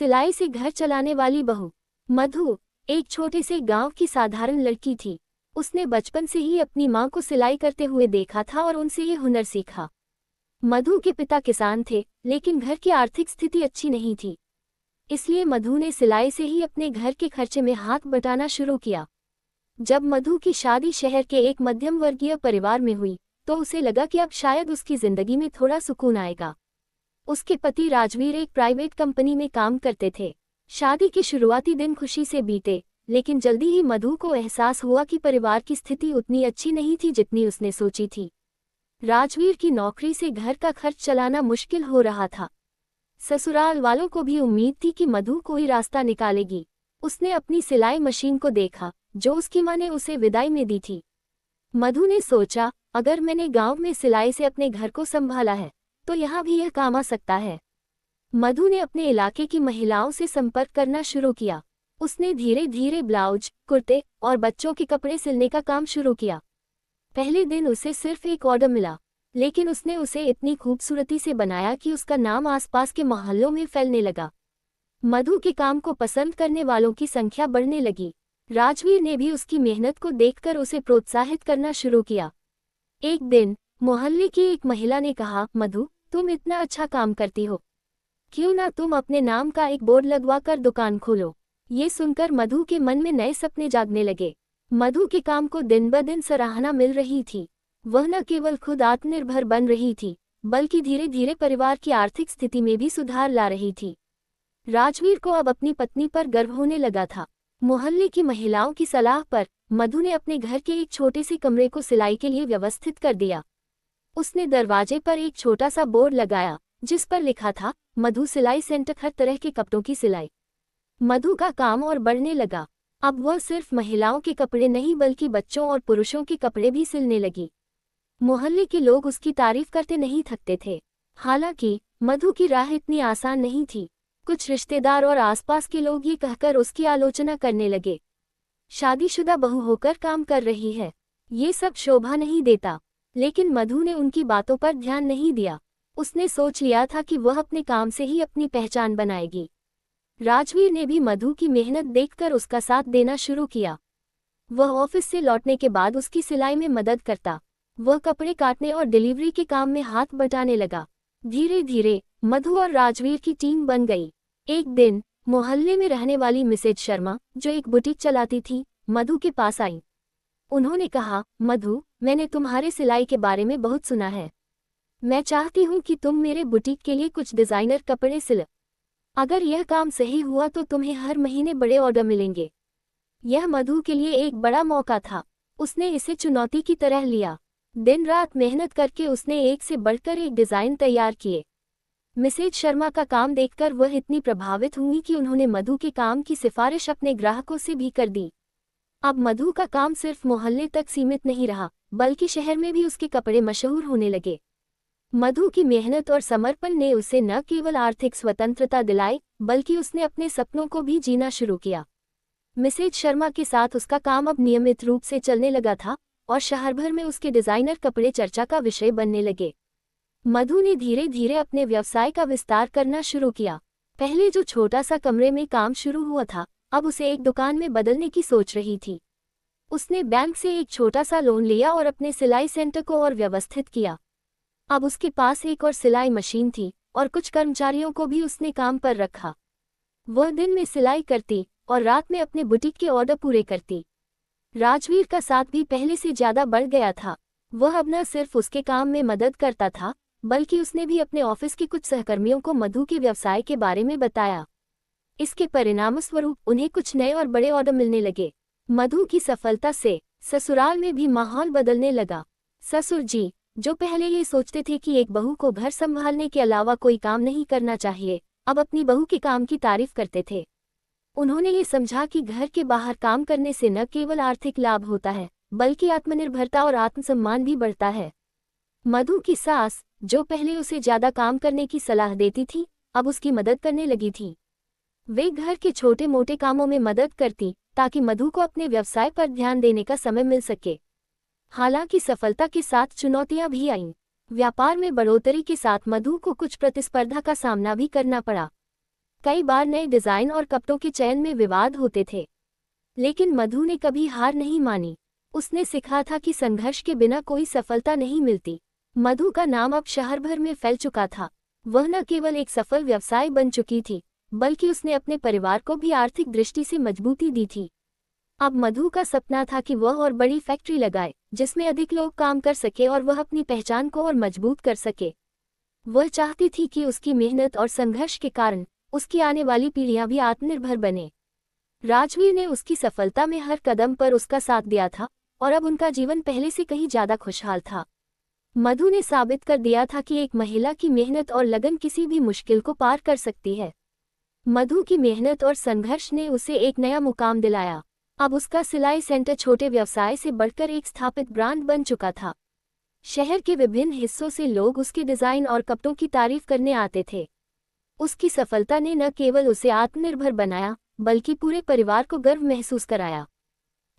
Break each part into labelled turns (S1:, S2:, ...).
S1: सिलाई से घर चलाने वाली बहू। मधु एक छोटे से गांव की साधारण लड़की थी। उसने बचपन से ही अपनी मां को सिलाई करते हुए देखा था और उनसे ये हुनर सीखा। मधु के पिता किसान थे, लेकिन घर की आर्थिक स्थिति अच्छी नहीं थी। इसलिए मधु ने सिलाई से ही अपने घर के खर्चे में हाथ बटाना शुरू किया। जब मधु की शादी शहर के एक मध्यम वर्गीय परिवार में हुई, तो उसे लगा कि अब शायद उसकी जिंदगी में थोड़ा सुकून आएगा। उसके पति राजवीर एक प्राइवेट कंपनी में काम करते थे। शादी के शुरुआती दिन खुशी से बीते, लेकिन जल्दी ही मधु को एहसास हुआ कि परिवार की स्थिति उतनी अच्छी नहीं थी जितनी उसने सोची थी। राजवीर की नौकरी से घर का खर्च चलाना मुश्किल हो रहा था। ससुराल वालों को भी उम्मीद थी कि मधु कोई रास्ता निकालेगी। उसने अपनी सिलाई मशीन को देखा, जो उसकी मां ने उसे विदाई में दी थी। मधु ने सोचा, अगर मैंने गांव में सिलाई से अपने घर को संभाला है, तो यहाँ भी यह काम आ सकता है। मधु ने अपने इलाके की महिलाओं से संपर्क करना शुरू किया। उसने धीरे धीरे ब्लाउज, कुर्ते और बच्चों के कपड़े सिलने का काम शुरू किया। पहले दिन उसे सिर्फ एक ऑर्डर मिला, लेकिन उसने उसे इतनी खूबसूरती से बनाया कि उसका नाम आसपास के मोहल्लों में फैलने लगा। मधु के काम को पसंद करने वालों की संख्या बढ़ने लगी। राजवीर ने भी उसकी मेहनत को देखकर उसे प्रोत्साहित करना शुरू किया। एक दिन मोहल्ले की एक महिला ने कहा, मधु, तुम इतना अच्छा काम करती हो, क्यों ना तुम अपने नाम का एक बोर्ड लगवाकर दुकान खोलो। ये सुनकर मधु के मन में नए सपने जागने लगे। मधु के काम को दिन ब दिन सराहना मिल रही थी। वह न केवल खुद आत्मनिर्भर बन रही थी, बल्कि धीरे धीरे परिवार की आर्थिक स्थिति में भी सुधार ला रही थी। राजवीर को अब अपनी पत्नी पर गर्व होने लगा था। मोहल्ले की महिलाओं की सलाह पर मधु ने अपने घर के एक छोटे से कमरे को सिलाई के लिए व्यवस्थित कर दिया। उसने दरवाजे पर एक छोटा सा बोर्ड लगाया, जिस पर लिखा था, मधु सिलाई सेंटर, हर तरह के कपड़ों की सिलाई। मधु का काम और बढ़ने लगा। अब वह सिर्फ महिलाओं के कपड़े नहीं बल्कि बच्चों और पुरुषों के कपड़े भी सिलने लगी। मोहल्ले के लोग उसकी तारीफ करते नहीं थकते थे। हालांकि मधु की राह इतनी आसान नहीं थी। कुछ रिश्तेदार और आसपास के लोग ये कहकर उसकी आलोचना करने लगे, शादीशुदा बहू होकर काम कर रही है, ये सब शोभा नहीं देता। लेकिन मधु ने उनकी बातों पर ध्यान नहीं दिया। उसने सोच लिया था कि वह अपने काम से ही अपनी पहचान बनाएगी। राजवीर ने भी मधु की मेहनत देखकर उसका साथ देना शुरू किया। वह ऑफिस से लौटने के बाद उसकी सिलाई में मदद करता। वह कपड़े काटने और डिलीवरी के काम में हाथ बटाने लगा। धीरे धीरे मधु और राजवीर की टीम बन गई। एक दिन मोहल्ले में रहने वाली मिसेज शर्मा, जो एक बुटीक चलाती थी, मधु के पास आई। उन्होंने कहा, मधु, मैंने तुम्हारे सिलाई के बारे में बहुत सुना है। मैं चाहती हूँ कि तुम मेरे बुटीक के लिए कुछ डिज़ाइनर कपड़े सिल। अगर यह काम सही हुआ तो तुम्हें हर महीने बड़े ऑर्डर मिलेंगे। यह मधु के लिए एक बड़ा मौका था। उसने इसे चुनौती की तरह लिया। दिन रात मेहनत करके उसने एक से बढ़कर एक डिज़ाइन तैयार किए। मिसेज शर्मा का काम देखकर वह इतनी प्रभावित हुई कि उन्होंने मधु के काम की सिफारिश अपने ग्राहकों से भी कर दी। अब मधु का काम सिर्फ मोहल्ले तक सीमित नहीं रहा, बल्कि शहर में भी उसके कपड़े मशहूर होने लगे। मधु की मेहनत और समर्पण ने उसे न केवल आर्थिक स्वतंत्रता दिलाई, बल्कि उसने अपने सपनों को भी जीना शुरू किया। मिसेज शर्मा के साथ उसका काम अब नियमित रूप से चलने लगा था और शहर भर में उसके डिज़ाइनर कपड़े चर्चा का विषय बनने लगे। मधु ने धीरे धीरे अपने व्यवसाय का विस्तार करना शुरू किया। पहले जो छोटा सा कमरे में काम शुरू हुआ था, अब उसे एक दुकान में बदलने की सोच रही थी। उसने बैंक से एक छोटा सा लोन लिया और अपने सिलाई सेंटर को और व्यवस्थित किया। अब उसके पास एक और सिलाई मशीन थी और कुछ कर्मचारियों को भी उसने काम पर रखा। वह दिन में सिलाई करती और रात में अपने बुटीक के ऑर्डर पूरे करती। राजवीर का साथ भी पहले से ज्यादा बढ़ गया था। वह अब न सिर्फ उसके काम में मदद करता था, बल्कि उसने भी अपने ऑफिस के कुछ सहकर्मियों को मधु के व्यवसाय के बारे में बताया। इसके परिणामस्वरूप उन्हें कुछ नए और बड़े ऑर्डर मिलने लगे। मधु की सफलता से ससुराल में भी माहौल बदलने लगा। ससुर जी, जो पहले ये सोचते थे कि एक बहू को घर संभालने के अलावा कोई काम नहीं करना चाहिए, अब अपनी बहू के काम की तारीफ करते थे। उन्होंने ये समझा कि घर के बाहर काम करने से न केवल आर्थिक लाभ होता है, बल्कि आत्मनिर्भरता और आत्मसम्मान भी बढ़ता है। मधु की सास, जो पहले उसे ज्यादा काम करने की सलाह देती थी, अब उसकी मदद करने लगी थी। वे घर के छोटे मोटे कामों में मदद करती, ताकि मधु को अपने व्यवसाय पर ध्यान देने का समय मिल सके। हालांकि सफलता के साथ चुनौतियां भी आईं। व्यापार में बढ़ोतरी के साथ मधु को कुछ प्रतिस्पर्धा का सामना भी करना पड़ा। कई बार नए डिजाइन और कपड़ों के चयन में विवाद होते थे, लेकिन मधु ने कभी हार नहीं मानी। उसने सीखा था कि संघर्ष के बिना कोई सफलता नहीं मिलती। मधु का नाम अब शहर भर में फैल चुका था। वह न केवल एक सफल व्यवसाय बन चुकी थी, बल्कि उसने अपने परिवार को भी आर्थिक दृष्टि से मजबूती दी थी। अब मधु का सपना था कि वह और बड़ी फैक्ट्री लगाए, जिसमें अधिक लोग काम कर सके और वह अपनी पहचान को और मजबूत कर सके। वह चाहती थी कि उसकी मेहनत और संघर्ष के कारण उसकी आने वाली पीढ़ियां भी आत्मनिर्भर बने। राजवीर ने उसकी सफलता में हर कदम पर उसका साथ दिया था और अब उनका जीवन पहले से कहीं ज्यादा खुशहाल था। मधु ने साबित कर दिया था कि एक महिला की मेहनत और लगन किसी भी मुश्किल को पार कर सकती है। मधु की मेहनत और संघर्ष ने उसे एक नया मुकाम दिलाया। अब उसका सिलाई सेंटर छोटे व्यवसाय से बढ़कर एक स्थापित ब्रांड बन चुका था। शहर के विभिन्न हिस्सों से लोग उसके डिजाइन और कपड़ों की तारीफ करने आते थे। उसकी सफलता ने न केवल उसे आत्मनिर्भर बनाया, बल्कि पूरे परिवार को गर्व महसूस कराया।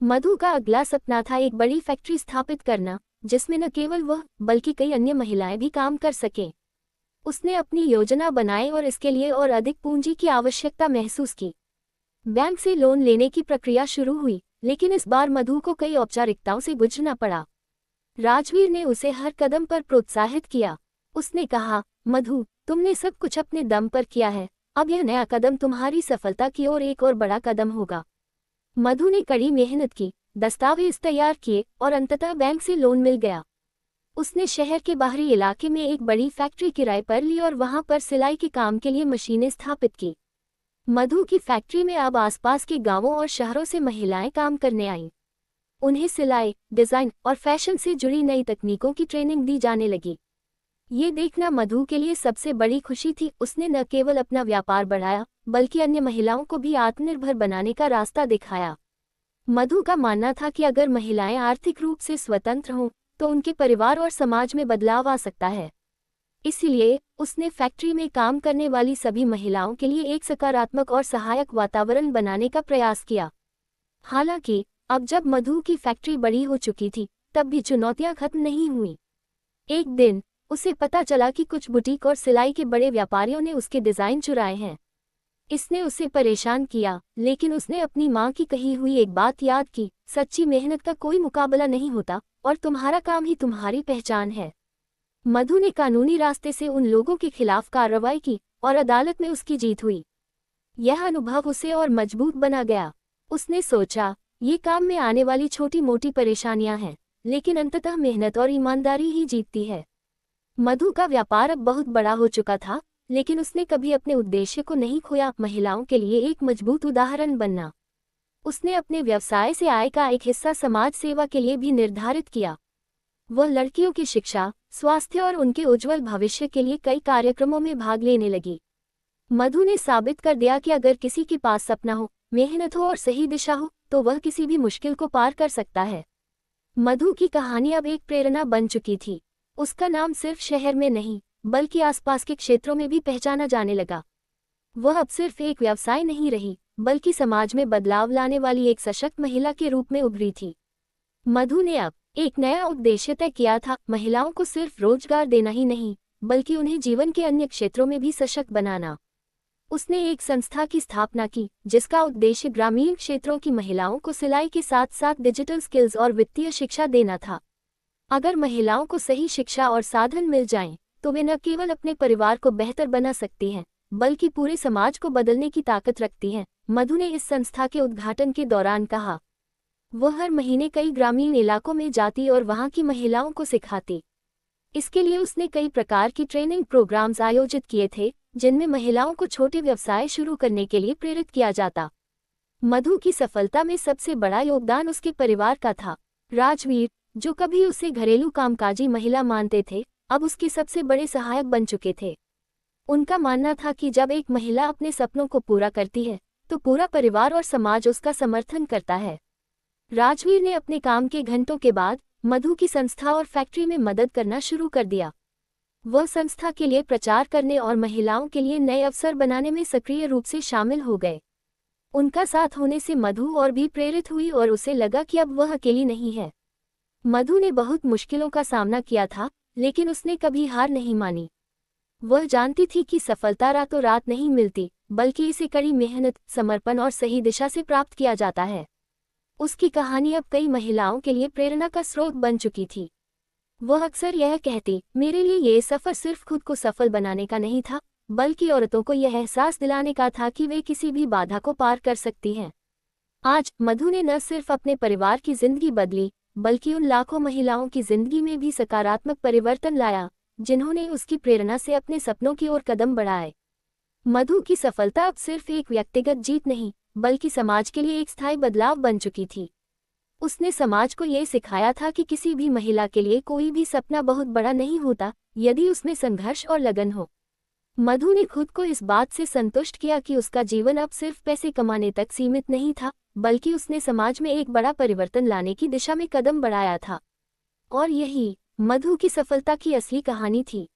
S1: मधु का अगला सपना था एक बड़ी फैक्ट्री स्थापित करना, जिसमें न केवल वह बल्कि कई अन्य महिलाएं भी काम कर सकें। उसने अपनी योजना बनाई और इसके लिए और अधिक पूंजी की आवश्यकता महसूस की। बैंक से लोन लेने की प्रक्रिया शुरू हुई, लेकिन इस बार मधु को कई औपचारिकताओं से गुजरना पड़ा। राजवीर ने उसे हर कदम पर प्रोत्साहित किया। उसने कहा, मधु, तुमने सब कुछ अपने दम पर किया है, अब यह नया कदम तुम्हारी सफलता की ओर एक और बड़ा कदम होगा। मधु ने कड़ी मेहनत की, दस्तावेज तैयार किए और अंततः बैंक से लोन मिल गया। उसने शहर के बाहरी इलाके में एक बड़ी फैक्ट्री किराए पर ली और वहां पर सिलाई के काम के लिए मशीनें स्थापित की। मधु की फैक्ट्री में अब आसपास के गांवों और शहरों से महिलाएं काम करने आईं। उन्हें सिलाई, डिजाइन और फैशन से जुड़ी नई तकनीकों की ट्रेनिंग दी जाने लगी। ये देखना मधु के लिए सबसे बड़ी खुशी थी। उसने न केवल अपना व्यापार बढ़ाया, बल्कि अन्य महिलाओं को भी आत्मनिर्भर बनाने का रास्ता दिखाया। मधु का मानना था कि अगर महिलाएं आर्थिक रूप से स्वतंत्र हों, तो उनके परिवार और समाज में बदलाव आ सकता है। इसलिए उसने फैक्ट्री में काम करने वाली सभी महिलाओं के लिए एक सकारात्मक और सहायक वातावरण बनाने का प्रयास किया। हालांकि अब जब मधु की फैक्ट्री बड़ी हो चुकी थी, तब भी चुनौतियां खत्म नहीं हुईं। एक दिन उसे पता चला कि कुछ बुटीक और सिलाई के बड़े व्यापारियों ने उसके डिजाइन चुराए हैं। इसने उसे परेशान किया, लेकिन उसने अपनी माँ की कही हुई एक बात याद की, सच्ची मेहनत का कोई मुकाबला नहीं होता और तुम्हारा काम ही तुम्हारी पहचान है। मधु ने कानूनी रास्ते से उन लोगों के खिलाफ कार्रवाई की और अदालत में उसकी जीत हुई। यह अनुभव उसे और मजबूत बना गया। उसने सोचा, ये काम में आने वाली छोटी मोटी परेशानियां हैं, लेकिन अंततः मेहनत और ईमानदारी ही जीतती है। मधु का व्यापार अब बहुत बड़ा हो चुका था, लेकिन उसने कभी अपने उद्देश्य को नहीं खोया, महिलाओं के लिए एक मजबूत उदाहरण बनना। उसने अपने व्यवसाय से आय का एक हिस्सा समाज सेवा के लिए भी निर्धारित किया। वह लड़कियों की शिक्षा, स्वास्थ्य और उनके उज्जवल भविष्य के लिए कई कार्यक्रमों में भाग लेने लगी। मधु ने साबित कर दिया कि अगर किसी के पास सपना हो, मेहनत हो और सही दिशा हो, तो वह किसी भी मुश्किल को पार कर सकता है। मधु की कहानी अब एक प्रेरणा बन चुकी थी। उसका नाम सिर्फ शहर में नहीं, बल्कि आसपास के क्षेत्रों में भी पहचाना जाने लगा। वह अब सिर्फ एक व्यवसाय नहीं रही, बल्कि समाज में बदलाव लाने वाली एक सशक्त महिला के रूप में उभरी थी। मधु ने अब एक नया उद्देश्य तय किया था, महिलाओं को सिर्फ रोजगार देना ही नहीं, बल्कि उन्हें जीवन के अन्य क्षेत्रों में भी सशक्त बनाना। उसने एक संस्था की स्थापना की, जिसका उद्देश्य ग्रामीण क्षेत्रों की महिलाओं को सिलाई के साथ साथ डिजिटल स्किल्स और वित्तीय शिक्षा देना था। अगर महिलाओं को सही शिक्षा और साधन मिल जाएं, तो वे न केवल अपने परिवार को बेहतर बना सकती हैं, बल्कि पूरे समाज को बदलने की ताकत रखती हैं। मधु ने इस संस्था के उद्घाटन के दौरान कहा, वह हर महीने कई ग्रामीण इलाकों में जाती और वहां की महिलाओं को सिखाती। इसके लिए उसने कई प्रकार की ट्रेनिंग प्रोग्राम्स आयोजित किए थे, जिनमें महिलाओं को छोटे व्यवसाय शुरू करने के लिए प्रेरित किया जाता। मधु की सफलता में सबसे बड़ा योगदान उसके परिवार का था। राजवीर, जो कभी उसे घरेलू कामकाजी महिला मानते थे, अब उसके सबसे बड़े सहायक बन चुके थे। उनका मानना था कि जब एक महिला अपने सपनों को पूरा करती है, तो पूरा परिवार और समाज उसका समर्थन करता है। राजवीर ने अपने काम के घंटों के बाद मधु की संस्था और फैक्ट्री में मदद करना शुरू कर दिया। वह संस्था के लिए प्रचार करने और महिलाओं के लिए नए अवसर बनाने में सक्रिय रूप से शामिल हो गए। उनका साथ होने से मधु और भी प्रेरित हुई और उसे लगा कि अब वह अकेली नहीं है। मधु ने बहुत मुश्किलों का सामना किया था, लेकिन उसने कभी हार नहीं मानी। वह जानती थी कि सफलता रातों रात नहीं मिलती, बल्कि इसे कड़ी मेहनत, समर्पण और सही दिशा से प्राप्त किया जाता है। उसकी कहानी अब कई महिलाओं के लिए प्रेरणा का स्रोत बन चुकी थी। वह अक्सर यह कहती, मेरे लिए ये सफ़र सिर्फ खुद को सफल बनाने का नहीं था, बल्कि औरतों को यह एहसास दिलाने का था कि वे किसी भी बाधा को पार कर सकती हैं। आज मधु ने न सिर्फ अपने परिवार की जिंदगी बदली, बल्कि उन लाखों महिलाओं की जिंदगी में भी सकारात्मक परिवर्तन लाया, जिन्होंने उसकी प्रेरणा से अपने सपनों की ओर कदम बढ़ाए। मधु की सफलता अब सिर्फ एक व्यक्तिगत जीत नहीं, बल्कि समाज के लिए एक स्थायी बदलाव बन चुकी थी। उसने समाज को ये सिखाया था कि किसी भी महिला के लिए कोई भी सपना बहुत बड़ा नहीं होता, यदि उसमें संघर्ष और लगन हो। मधु ने खुद को इस बात से संतुष्ट किया कि उसका जीवन अब सिर्फ पैसे कमाने तक सीमित नहीं था, बल्कि उसने समाज में एक बड़ा परिवर्तन लाने की दिशा में कदम बढ़ाया था। और यही मधु की सफलता की असली कहानी थी।